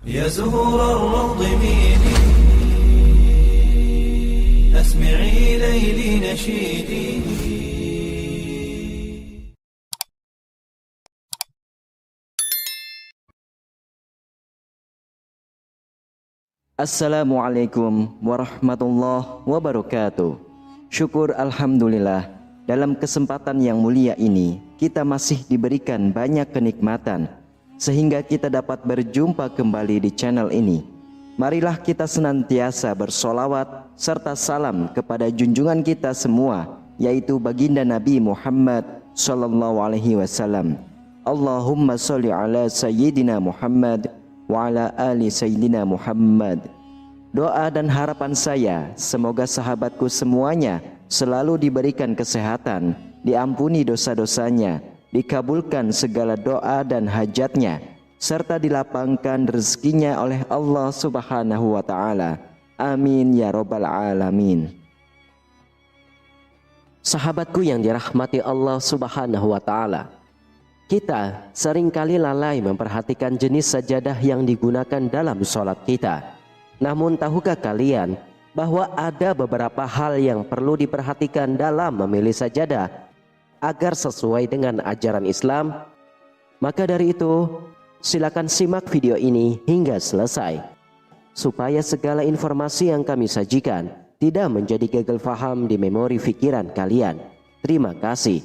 يا زهور الروض ميدي أسمعي ليلي نشيدي. Assalamualaikum warahmatullahi wabarakatuh. Syukur alhamdulillah, dalam kesempatan yang mulia ini kita masih diberikan banyak kenikmatan sehingga kita dapat berjumpa kembali di channel ini. Marilah kita senantiasa bersolawat serta salam kepada junjungan kita semua, yaitu baginda Nabi Muhammad sallallahu alaihi wasallam. Allahumma sholli ala sayyidina Muhammad wa ala ali sayyidina Muhammad. Doa dan harapan saya, semoga sahabatku semuanya selalu diberikan kesehatan, diampuni dosa-dosanya, dikabulkan segala doa dan hajatnya, serta dilapangkan rezekinya oleh Allah Subhanahu wa Ta'ala. Amin ya Rabbal Alamin. Sahabatku yang dirahmati Allah Subhanahu wa Ta'ala, kita seringkali lalai memperhatikan jenis sajadah yang digunakan dalam sholat kita. Namun tahukah kalian bahwa ada beberapa hal yang perlu diperhatikan dalam memilih sajadah agar sesuai dengan ajaran Islam? Maka dari itu, silakan simak video ini hingga selesai, supaya segala informasi yang kami sajikan tidak menjadi gagal faham di memori pikiran kalian. Terima kasih.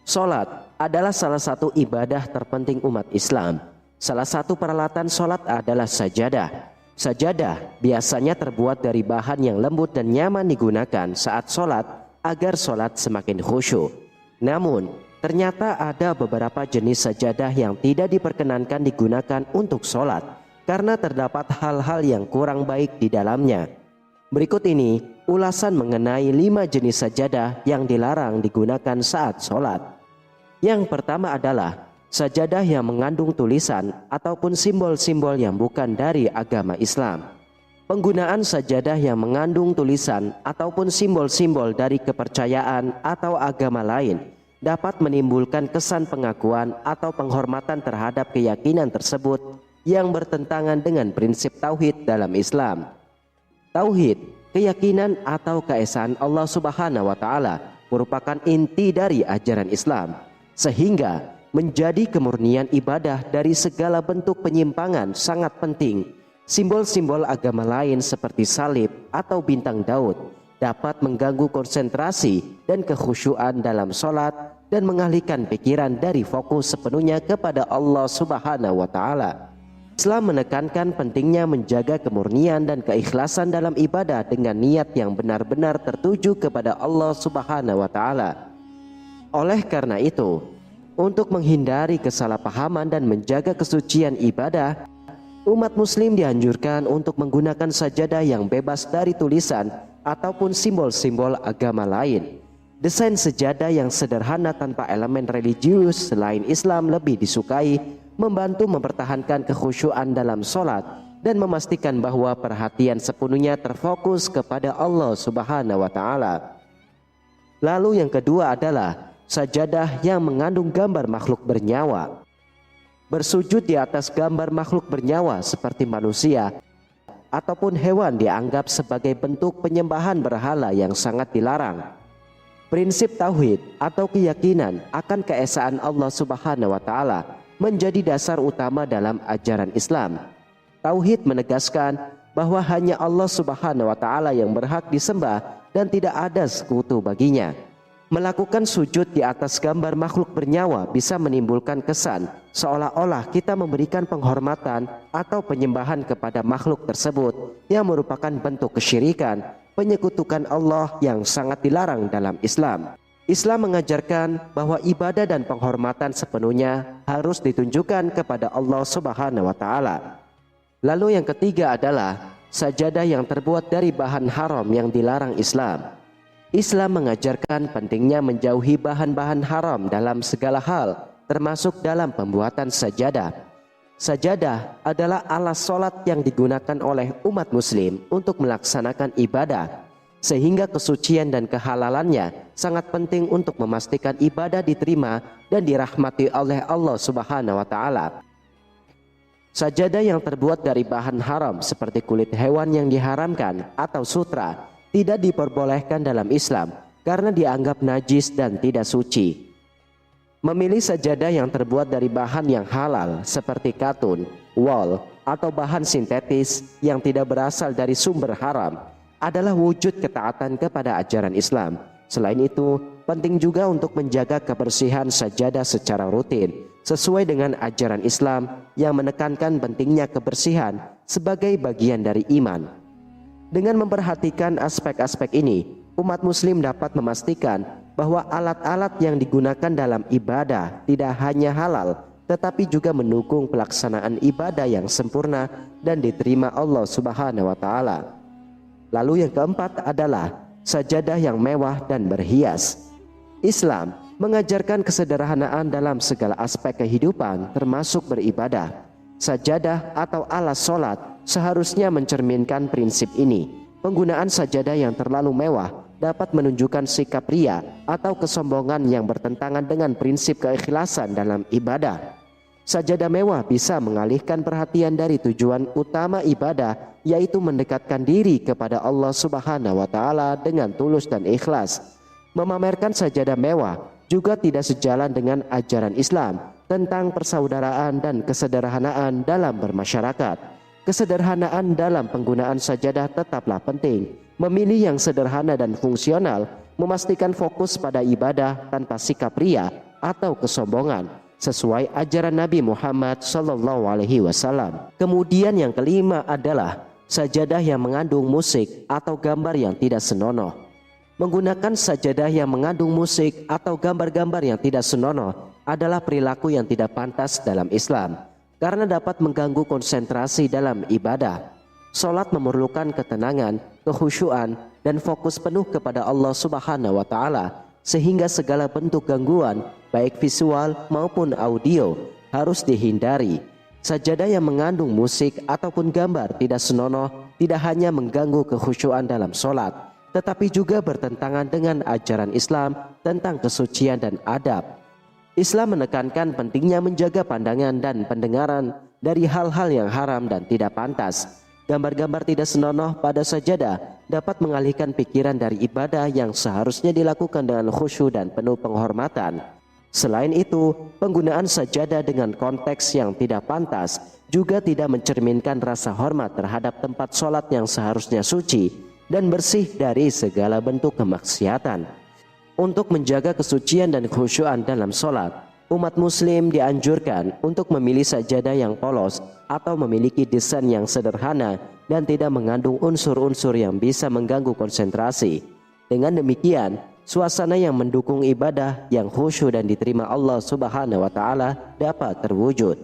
Sholat adalah salah satu ibadah terpenting umat Islam. Salah satu peralatan sholat adalah sajadah. Sajadah biasanya terbuat dari bahan yang lembut dan nyaman digunakan saat sholat agar sholat semakin khusyuk. Namun, ternyata ada beberapa jenis sajadah yang tidak diperkenankan digunakan untuk sholat karena terdapat hal-hal yang kurang baik di dalamnya. Berikut ini ulasan mengenai 5 jenis sajadah yang dilarang digunakan saat sholat. Yang pertama adalah sajadah yang mengandung tulisan ataupun simbol-simbol yang bukan dari agama Islam. Penggunaan sajadah yang mengandung tulisan ataupun simbol-simbol dari kepercayaan atau agama lain dapat menimbulkan kesan pengakuan atau penghormatan terhadap keyakinan tersebut yang bertentangan dengan prinsip tauhid dalam Islam. Tauhid, keyakinan atau keesaan Allah Subhanahu wa Ta'ala merupakan inti dari ajaran Islam, sehingga menjadi kemurnian ibadah dari segala bentuk penyimpangan sangat penting. Simbol-simbol agama lain seperti salib atau bintang Daud dapat mengganggu konsentrasi dan kekhusyuan dalam sholat dan mengalihkan pikiran dari fokus sepenuhnya kepada Allah Subhanahu wa Ta'ala. Islam menekankan pentingnya menjaga kemurnian dan keikhlasan dalam ibadah dengan niat yang benar-benar tertuju kepada Allah Subhanahu wa Ta'ala. Oleh karena itu, untuk menghindari kesalahpahaman dan menjaga kesucian ibadah, umat muslim dianjurkan untuk menggunakan sajadah yang bebas dari tulisan ataupun simbol-simbol agama lain. Desain sajadah yang sederhana tanpa elemen religius selain Islam lebih disukai, membantu mempertahankan kekhusyuan dalam sholat dan memastikan bahwa perhatian sepenuhnya terfokus kepada Allah Subhanahu wa Ta'ala. Lalu yang kedua adalah sajadah yang mengandung gambar makhluk bernyawa. Bersujud di atas gambar makhluk bernyawa seperti manusia ataupun hewan dianggap sebagai bentuk penyembahan berhala yang sangat dilarang. Prinsip tauhid atau keyakinan akan keesaan Allah Subhanahu wa Ta'ala menjadi dasar utama dalam ajaran Islam. Tauhid menegaskan bahwa hanya Allah Subhanahu wa Ta'ala yang berhak disembah dan tidak ada sekutu baginya. Melakukan sujud di atas gambar makhluk bernyawa bisa menimbulkan kesan seolah-olah kita memberikan penghormatan atau penyembahan kepada makhluk tersebut yang merupakan bentuk kesyirikan, penyekutukan Allah yang sangat dilarang dalam Islam. Islam mengajarkan bahwa ibadah dan penghormatan sepenuhnya harus ditunjukkan kepada Allah Subhanahu wa Ta'ala. Lalu yang ketiga adalah sajadah yang terbuat dari bahan haram yang dilarang Islam. Islam mengajarkan pentingnya menjauhi bahan-bahan haram dalam segala hal, termasuk dalam pembuatan sajadah. Sajadah adalah alas sholat yang digunakan oleh umat muslim untuk melaksanakan ibadah, sehingga kesucian dan kehalalannya sangat penting untuk memastikan ibadah diterima dan dirahmati oleh Allah Subhanahu wa Ta'ala. Sajadah yang terbuat dari bahan haram seperti kulit hewan yang diharamkan atau sutra tidak diperbolehkan dalam Islam karena dianggap najis dan tidak suci. Memilih sajadah yang terbuat dari bahan yang halal seperti katun, wol, atau bahan sintetis yang tidak berasal dari sumber haram adalah wujud ketaatan kepada ajaran Islam. Selain itu, penting juga untuk menjaga kebersihan sajadah secara rutin sesuai dengan ajaran Islam yang menekankan pentingnya kebersihan sebagai bagian dari iman. Dengan memperhatikan aspek-aspek ini, umat muslim dapat memastikan bahwa alat-alat yang digunakan dalam ibadah tidak hanya halal, tetapi juga mendukung pelaksanaan ibadah yang sempurna dan diterima Allah Subhanahu wa Ta'ala. Lalu yang keempat adalah sajadah yang mewah dan berhias. Islam mengajarkan kesederhanaan dalam segala aspek kehidupan termasuk beribadah. Sajadah atau alas sholat seharusnya mencerminkan prinsip ini. Penggunaan sajadah yang terlalu mewah dapat menunjukkan sikap ria atau kesombongan yang bertentangan dengan prinsip keikhlasan dalam ibadah. Sajadah mewah bisa mengalihkan perhatian dari tujuan utama ibadah, yaitu mendekatkan diri kepada Allah Subhanahu wa Ta'ala dengan tulus dan ikhlas. Memamerkan sajadah mewah juga tidak sejalan dengan ajaran Islam tentang persaudaraan dan kesederhanaan dalam bermasyarakat. Kesederhanaan dalam penggunaan sajadah tetaplah penting. Memilih yang sederhana dan fungsional, memastikan fokus pada ibadah tanpa sikap ria atau kesombongan, sesuai ajaran Nabi Muhammad SAW. Kemudian yang kelima adalah sajadah yang mengandung musik atau gambar yang tidak senonoh. Menggunakan sajadah yang mengandung musik atau gambar-gambar yang tidak senonoh adalah perilaku yang tidak pantas dalam Islam karena dapat mengganggu konsentrasi dalam ibadah. Salat memerlukan ketenangan, kekhusyuan, dan fokus penuh kepada Allah Subhanahu wa Ta'ala, sehingga segala bentuk gangguan baik visual maupun audio harus dihindari. Sajadah yang mengandung musik ataupun gambar tidak senonoh tidak hanya mengganggu kekhusyuan dalam salat, tetapi juga bertentangan dengan ajaran Islam tentang kesucian dan adab. Islam menekankan pentingnya menjaga pandangan dan pendengaran dari hal-hal yang haram dan tidak pantas. Gambar-gambar tidak senonoh pada sajadah dapat mengalihkan pikiran dari ibadah yang seharusnya dilakukan dengan khusyuk dan penuh penghormatan. Selain itu, penggunaan sajadah dengan konteks yang tidak pantas juga tidak mencerminkan rasa hormat terhadap tempat sholat yang seharusnya suci dan bersih dari segala bentuk kemaksiatan. Untuk menjaga kesucian dan kekhusyuan dalam sholat, umat muslim dianjurkan untuk memilih sajadah yang polos atau memiliki desain yang sederhana dan tidak mengandung unsur-unsur yang bisa mengganggu konsentrasi. Dengan demikian, suasana yang mendukung ibadah yang khusyuk dan diterima Allah Subhanahu wa Ta'ala dapat terwujud.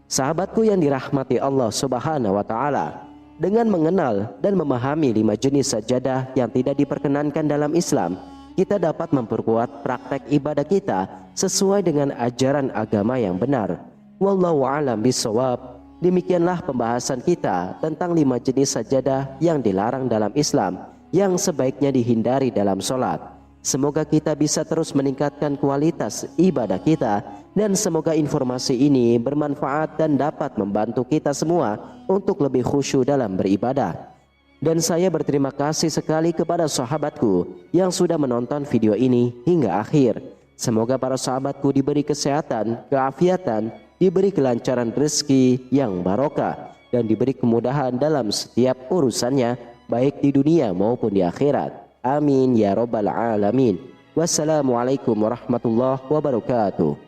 Sahabatku yang dirahmati Allah Subhanahu wa Ta'ala, dengan mengenal dan memahami 5 jenis sajadah yang tidak diperkenankan dalam Islam, kita dapat memperkuat praktek ibadah kita sesuai dengan ajaran agama yang benar. Wallahu a'lam bishawab. Demikianlah pembahasan kita tentang 5 jenis sajadah yang dilarang dalam Islam yang sebaiknya dihindari dalam sholat. Semoga kita bisa terus meningkatkan kualitas ibadah kita, dan semoga informasi ini bermanfaat dan dapat membantu kita semua untuk lebih khusyuk dalam beribadah. Dan saya berterima kasih sekali kepada sahabatku yang sudah menonton video ini hingga akhir. Semoga para sahabatku diberi kesehatan, keafiatan, diberi kelancaran rezeki yang barokah, dan diberi kemudahan dalam setiap urusannya, baik di dunia maupun di akhirat. Amin ya rabbal alamin. Wassalamualaikum warahmatullahi wabarakatuh.